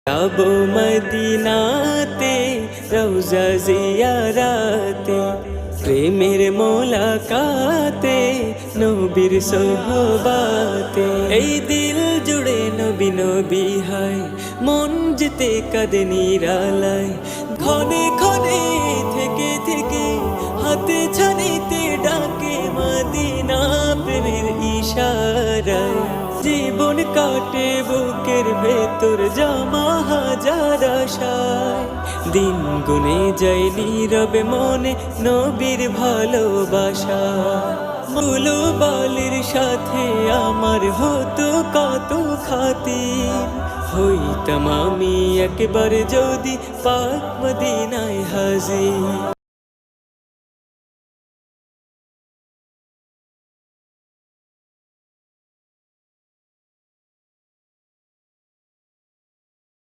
যাবো মদিনাতে রওজা জিয়ারাতে, প্রেমের মোলাকাতে নবীর সোহবাতে। এই দিল জুড়ে নবী নবী হয়, মন যেতে কাঁদে নিরালায়। ক্ষণে ক্ষণে থেকে থেকে হাতে ছানিতে ডাকে মদিনা প্রেমের ইশারায়। জীবন কাটে বুকের ভেতর জমা হাজার আশায়, দিন গুনে যাই নীরবে মনে নবীর ভালোবাসা। মুলো বালির সাথে আমার হতো কত খাতির, হইতাম আমি একবার যদি পাক মদিনায় হাজির।